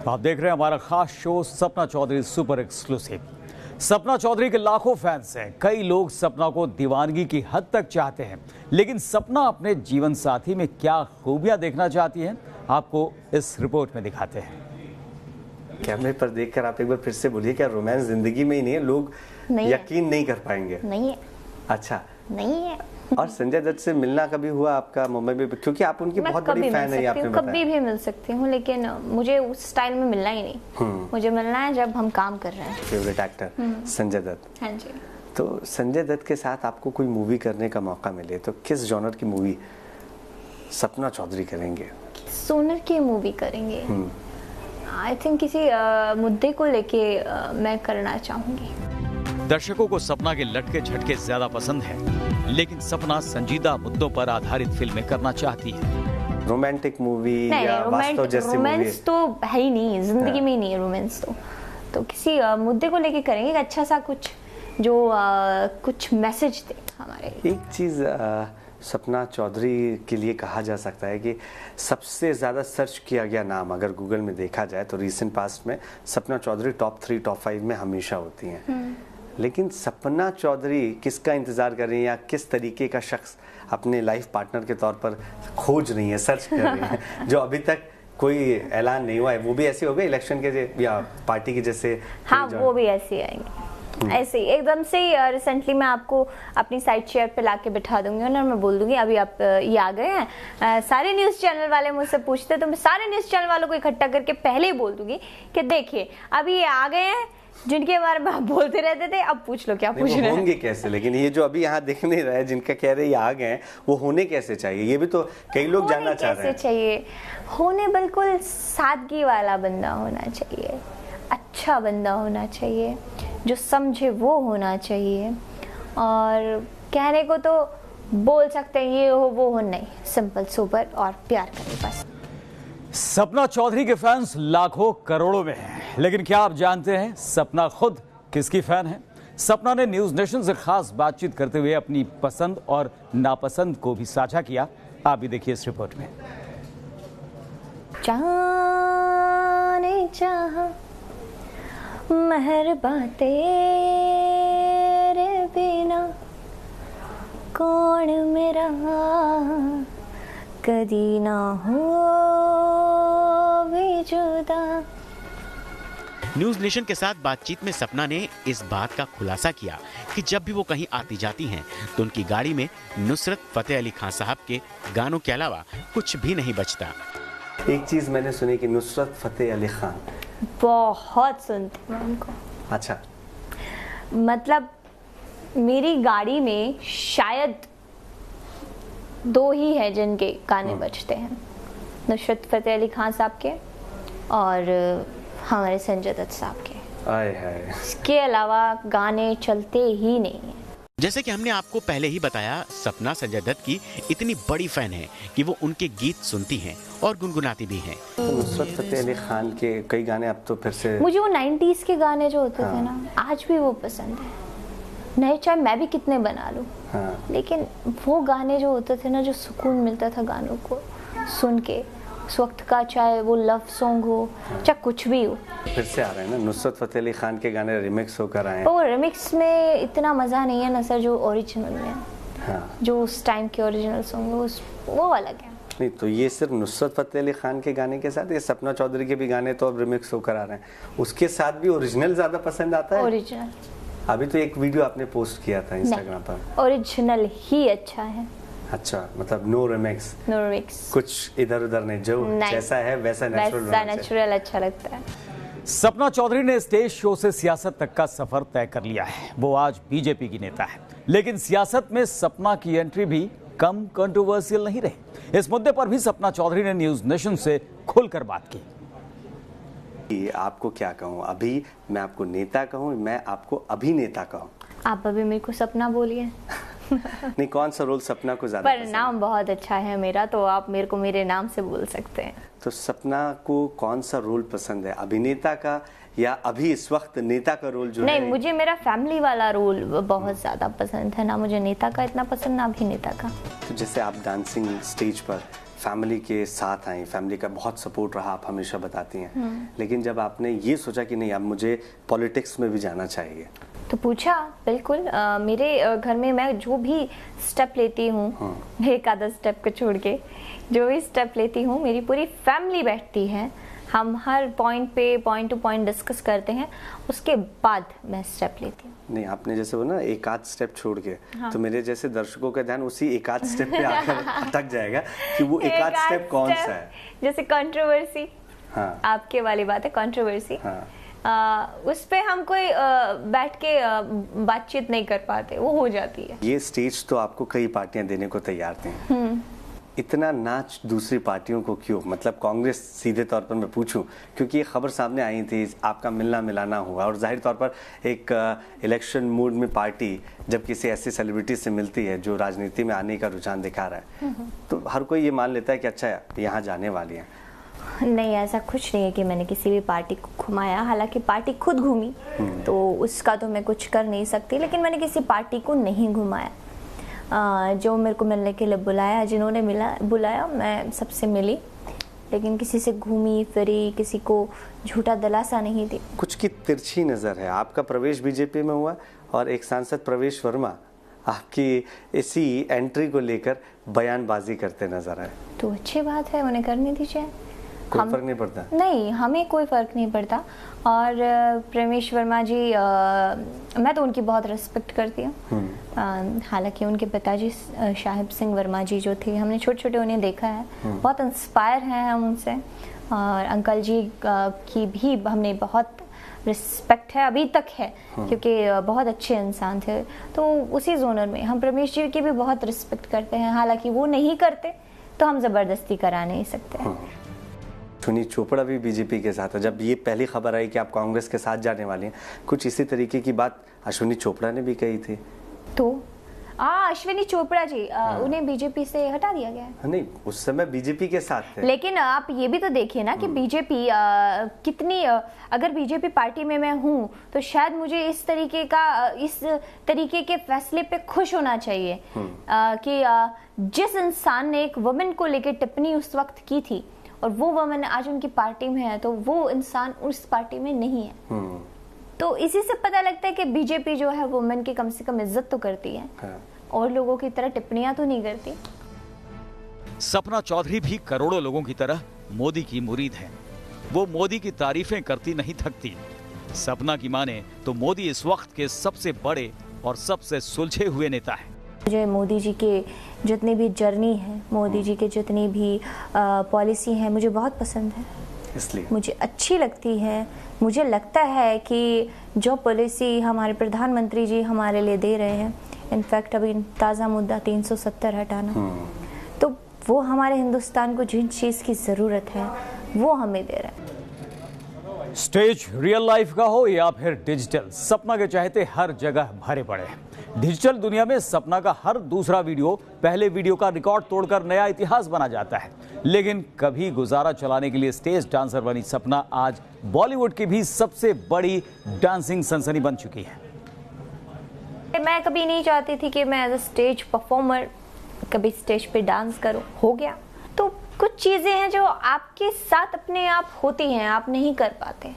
आप देख रहे हैं हमारा खास show Sapna Chaudhary super exclusive. Sapna Chaudhary के लाखों फैंस हैं। कई लोग सपना को दीवानगी की हद तक चाहते हैं, लेकिन सपना अपने जीवन साथी में क्या खूबियां देखना चाहती है, आपको इस रिपोर्ट में दिखाते हैं। कैमरे पर देखकर आप एक बार फिर से बोलिए, क्या रोमांस जिंदगी में ही नहीं है? लोग यकीन नहीं कर पाएंगे। नहीं है। अच्छा, नहीं है। और संजय दत्त से मिलना कभी हुआ आपका मुंबई में? क्योंकि आप उनकी बहुत बड़ी फैन है, आपने बताया। कभी भी मिल सकती हूँ, लेकिन मुझे उस स्टाइल में मिलना ही नहीं। मुझे मिलना है जब हम काम कर रहे हैं। Favourite actor Sanjay Dutt. हाँ जी। तो संजय दत्त के साथ आपको कोई मूवी करने का मौका मिले तो किस जॉनर की मूवी सपना चौधरी करेंगे? सोनर की मूवी करेंगे। आई थिंक किसी मुद्दे को लेके मैं करना चाहूंगी। दर्शकों को सपना के लटके झटके ज्यादा पसंद है, लेकिन सपना संजीदा मुद्दों पर आधारित फिल्में करना चाहती है। रोमांटिक मूवी या वास्तव जैसी मूवी? रोमांस तो है ही नहीं, जिंदगी में ही नहीं है रोमांस। तो किसी मुद्दे को लेके करेंगे, अच्छा सा कुछ जो कुछ मैसेज दे हमारे। एक चीज सपना चौधरी के लिए कहा जा सकता है कि सबसे ज़्यादा सर्च किया गया नाम अगर गूगल में देखा जाए तो रीसेंट पास्ट में सपना चौधरी टॉप 3 टॉप 5 में हमेशा होती हैं। लेकिन सपना चौधरी किसका इंतज़ार कर रही हैं या किस तरीके का शख्स अपने लाइफ पार्टनर के तौर पर खोज रही हैं, सर्च कर रही हैं, जो अभी तक कोई ऐलान नहीं हुआ है? वो भी ऐसे हो गए इलेक्शन के या पार्टी के जैसे? हाँ, वो भी ऐसे आएंगे। ऐसे ही एकदम से रिसेंटली मैं आपको अपनी साइड चेयर पे लाके बिठा दूंगी और मैं बोल दूंगी अभी आप ये आ गए हैं। सारे न्यूज़ चैनल वाले मुझसे पूछते तो मैं सारे न्यूज़ चैनल वालों को इकट्ठा करके पहले ही बोल दूंगी कि देखिए अभी ये आ गए हैं, जिनके बारे में आप बोलते रहते थे, अब पूछ लो क्या पूछ रहे हैं। होंगे कैसे? लेकिन ये जो अभी यहाँ दिख नहीं रहा है, जिनका कह रहे हैं ये आ गए हैं, वो होने कैसे चाहिए? ये भी तो कई लोग जानना चाह रहे हैं। चाहिए होने बिल्कुल सादगी वाला बंदा होना चाहिए, अच्छा बंदा होना चाहिए, जो समझे वो होना चाहिए। और कहने को तो बोल सकते हैं ये हो वो हो, नहीं, सिंपल सुपर और प्यार करें बस। सपना चौधरी के फैंस लाखों करोड़ों में हैं, लेकिन क्या आप जानते हैं सपना खुद किसकी फैन है? सपना ने न्यूज नेशन से खास बातचीत करते हुए अपनी पसंद और नापसंद को भी साझा किया। आप भी देखिए इस रिपोर्ट में। जाने जहां मेहरबा तेरे बिना कौन मेरा कदी ना हो भी जुदा। न्यूज नेशन के साथ बातचीत में सपना ने इस बात का खुलासा किया कि जब भी वो कहीं आती जाती हैं तो उनकी गाड़ी में नुसरत फतेह अली खान साहब के गानों के अलावा कुछ भी नहीं बजता। एक चीज मैंने सुनी कि नुसरत फतेह अली खान बहुत सुनती हूँ उनको। अच्छा, मतलब मेरी गाड़ी में शायद 2 ही है जिनके गाने बजते हैं, नुसरत फतेह अली खान साहब के और हमारे संजय दत्त साहब के। इसके अलावा गाने चलते ही नहीं है। जैसे कि हमने आपको पहले ही बताया, सपना संजय दत्त की इतनी बड़ी फैन है कि वो उनके गीत सुनती हैं और गुनगुनाती भी हैं। तो नुसरत फतेह अली खान के कई गाने अब तो फिर से मुझे वो 90s के गाने जो होते थे ना, आज भी वो पसंद है। नहीं चाहे मैं भी कितने बना लूं, लेकिन वो गाने जो होते थे ना, जो सुकून मिलता था गानों को सुन के उस वक्त का, चाहे वो लव सॉन्ग हो चाहे कुछ भी हो। फिर से आ रहे हैं ना नुसरत फतेह अली खान के गाने रिमिक्स होकर आए हैं। वो रिमिक्स में इतना मजा नहीं है ना सर, जो ओरिजिनल में जो उस टाइम के ओरिजिनल सॉन्ग वो अलग है। नहीं तो ये सिर्फ नुसरत फतेह अली खान के गाने के साथ, ये सपना चौधरी के भी गाने तो अब रिमिक्स होकर आ रहे हैं, उसके साथ भी ओरिजिनल ज्यादा पसंद आता है? ओरिजिनल। अभी तो एक वीडियो आपने पोस्ट किया था इंस्टाग्राम पर, ओरिजिनल ही अच्छा है। अच्छा, मतलब नो रिमिक्स? नो रिमिक्स, कुछ इधर उधर नहीं, जो जैसा है वैसा नेचुरल अच्छा लगता है। सपना चौधरी ने स्टेज शो से सियासत तक का सफर तय कर लिया है। वो आज बीजेपी की नेता है, लेकिन सियासत में सपना की एंट्री भी कम कंट्रोवर्शियल नहीं रही। इस मुद्दे पर भी सपना चौधरी ने न्यूज नेशन से खुलकर बात की। आपको क्या कहूँ, अभी मैं आपको नेता कहूँ, मैं आपको अभिनेता कहूँ? आप अभी मेरे को सपना बोलिए। नहीं, कौन सा रोल सपना को ज्यादा पर नाम बहुत अच्छा है मेरा, तो आप मेरे को मेरे नाम से बोल सकते हैं। तो सपना को कौन सा रोल पसंद है, अभिनेता का या अभी इस वक्त नेता का रोल जो नहीं, है? मुझे मेरा फैमिली वाला रोल बहुत ज्यादा पसंद है ना, मुझे नेता का इतना पसंद ना अभिनेता का। तो जैसे आप डांसिंग स्टेज पर फैमिली के साथ आई, फैमिली का बहुत सपोर्ट रहा, आप हमेशा बताती हैं, लेकिन जब आपने ये सोचा कि नहीं अब मुझे पॉलिटिक्स में भी जाना चाहिए, तो पूछा, बिल्कुल मेरे घर में मैं जो भी स्टेप लेती हूँ, एक आधा स्टेप को छोड़ के जो भी स्टेप लेती हूँ, मेरी पूरी फैमिली बैठती है, हम हर पॉइंट टू पॉइंट डिस्कस करते हैं, उसके बाद मैं स्टेप लेती हूँ। नहीं आपने जैसे वो ना एक आध स्टेप छोड़ के, तो मेरे जैसे दर्शकों का ध्यान उसी एक आध स्टेप पे आकर अटक जाएगा कि वो एक आध स्टेप कौन सा है। जैसे कंट्रोवर्सी, हाँ, आपके वाली बात है कंट्रोवर्सी, हाँ, उस पे हम कोई बैठ के बातचीत नहीं कर पाते, वो हो जाती है। ये स्टेज तो आपको कई पार्टियां देने को तैयार थी, इतना नाच दूसरी पार्टियों को क्यों? मतलब कांग्रेस, सीधे तौर पर मैं पूछूं, क्योंकि ये खबर सामने आई थी, आपका मिलना मिलाना हुआ, और जाहिर तौर पर एक इलेक्शन मूड में पार्टी जब किसी ऐसी सेलिब्रिटी से मिलती है जो राजनीति में आने का रुझान दिखा रहा है, तो हर कोई ये मान लेता है कि अच्छा यहाँ जाने वाली है। नहीं, ऐसा कुछ नहीं है कि मैंने किसी भी पार्टी को घुमाया, हालांकि पार्टी खुद घूमी तो उसका तो मैं कुछ कर नहीं सकती, लेकिन मैंने किसी पार्टी को नहीं घुमाया। जो मेरे को मिलने के लिए बुलाया, जिन्होंने बुलाया, मैं सबसे मिली, लेकिन किसी से घूमी फिरी, किसी को झूठा दिलासा नहीं दी। कुछ की तिरछी नज़र है, आपका प्रवेश बीजेपी में हुआ और एक सांसद प्रवेश वर्मा आपकी इसी एंट्री को लेकर बयानबाजी करते नजर आए। तो अच्छी बात है, उन्हें करने दीजिए, कोई फर्क नहीं पड़ता। नहीं, हमें कोई फर्क नहीं पड़ता। और प्रवेश वर्मा जी, मैं तो उनकी बहुत रिस्पेक्ट करती हूँ। हालांकि उनके पिताजी साहिब सिंह वर्मा जी जो थे, हमने छोटे छोटे उन्हें देखा है, बहुत इंस्पायर हैं हम उनसे, और अंकल जी की भी हमने बहुत रिस्पेक्ट है, अभी तक है, क्योंकि बहुत अच्छे इंसान थे। तो उसी जोनर में हम प्रमेश जी की भी बहुत रिस्पेक्ट करते हैं, हालांकि वो नहीं करते तो हम ज़बरदस्ती करा नहीं सकते हैं। अश्विनी चोपड़ा भी बीजेपी के साथ है। जब ये पहली खबर आई कि आप कांग्रेस के साथ जाने वाली हैं, कुछ इसी तरीके की बात अश्विनी चोपड़ा ने भी कही थी। तो अश्विनी चोपड़ा जी, उन्हें बीजेपी से हटा दिया गया है। नहीं, उस समय बीजेपी के साथ थे। लेकिन आप ये भी तो देखिए ना कि बीजेपी कितनी, अगर बीजेपी पार्टी में मैं हूँ तो शायद मुझे इस तरीके के फैसले पे खुश होना चाहिए कि जिस इंसान ने एक वुमेन को लेकर टिप्पणी उस वक्त की थी और वो वुमेन आज उनकी पार्टी में है, तो वो इंसान उस पार्टी में नहीं है। तो इसी से पता लगता है कि बीजेपी जो है वुमेन की कम से कम इज्जत तो करती है, और लोगों की तरह टिप्पणियां तो नहीं करती। सपना चौधरी भी करोड़ों लोगों की तरह मोदी की मुरीद है। वो मोदी की तारीफें करती नहीं थकती। सपना की माने तो मोदी इस वक्त के सबसे बड़े और सबसे सुलझे हुए नेता हैं। मुझे मोदी जी के जितनी भी जर्नी है, मोदी जी के जितनी भी पॉलिसी है, मुझे बहुत पसंद है, इसलिए मुझे अच्छी लगती है। मुझे लगता है कि जो पॉलिसी हमारे प्रधानमंत्री जी हमारे लिए दे रहे हैं, इनफैक्ट अभी ताज़ा मुद्दा 370 हटाना, तो वो हमारे हिंदुस्तान को जिन चीज़ की ज़रूरत है वो हमें दे रहे हैं। स्टेज रियल लाइफ का हो या फिर डिजिटल, सपना के चाहते हर जगह भरे पड़े हैं। डिजिटल दुनिया में सपना का हर दूसरा वीडियो पहले वीडियो का रिकॉर्ड तोड़कर नया इतिहास बना जाता है। लेकिन कभी गुजारा चलाने के लिए स्टेज डांसर बनी सपना आज बॉलीवुड की भी सबसे बड़ी डांसिंग सनसनी बन चुकी है। मैं कभी नहीं चाहती थी कि मैं एज अ स्टेज परफॉर्मर कभी स्टेज पे डांस करूं, हो गया। तो कुछ चीजें हैं जो आपके साथ अपने आप होती हैं, आप नहीं कर पाते,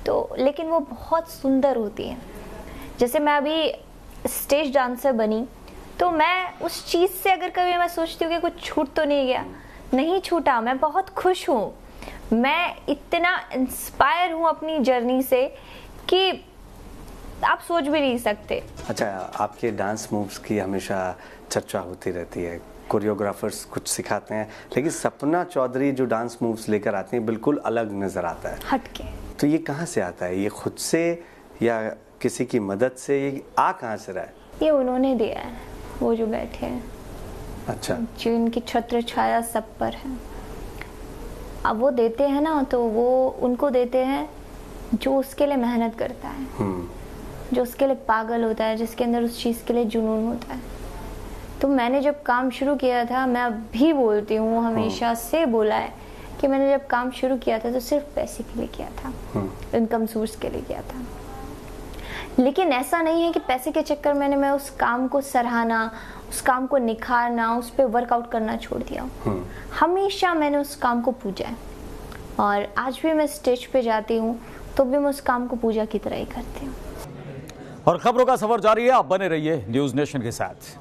तो लेकिन वो बहुत सुंदर होती हैं। जैसे मैं अभी स्टेज डांसर बनी, तो मैं उस चीज से अगर कभी मैं सोचती हूँ कि कुछ छूट तो नहीं गया, नहीं छूटा, मैं बहुत खुश हूँ। मैं इतना इंस्पायर हूँ अपनी जर्नी से कि आप सोच भी नहीं सकते। अच्छा, आपके डांस मूव्स की हमेशा चर्चा होती रहती है, कोरियोग्राफर्स कुछ सिखाते हैं, लेकिन सपना चौधरी जो डांस मूव्स लेकर आती हैं बिल्कुल अलग नजर आता है, हटके। तो ये कहाँ से आता है? ये खुद से या किसी की मदद से? ये आ कहाँ से रहा है? ये उन्होंने दिया है, वो जो बैठे हैं। अच्छा, जो इनकी छत्र छाया सब पर है। अब वो देते हैं ना, तो वो उनको देते हैं जो उसके लिए मेहनत करता है, जो उसके लिए पागल होता है, जिसके अंदर उस चीज़ के लिए जुनून होता है। तो मैंने जब काम शुरू किया था, मैं अब भी बोलती हूँ, हमेशा से बोला है कि मैंने जब काम शुरू किया था तो सिर्फ पैसे के लिए किया था, इनकम सोर्स के लिए किया था। लेकिन ऐसा नहीं है कि पैसे के चक्कर में मैं उस काम को सराहना, उस काम को निखारना, उस पर वर्कआउट करना छोड़ दिया। हमेशा मैंने उस काम को पूजा है और आज भी मैं स्टेज पे जाती हूँ तो भी मैं उस काम को पूजा की तरह ही करती हूँ। और खबरों का सफर जारी है, आप बने रहिए न्यूज़ नेशन के साथ।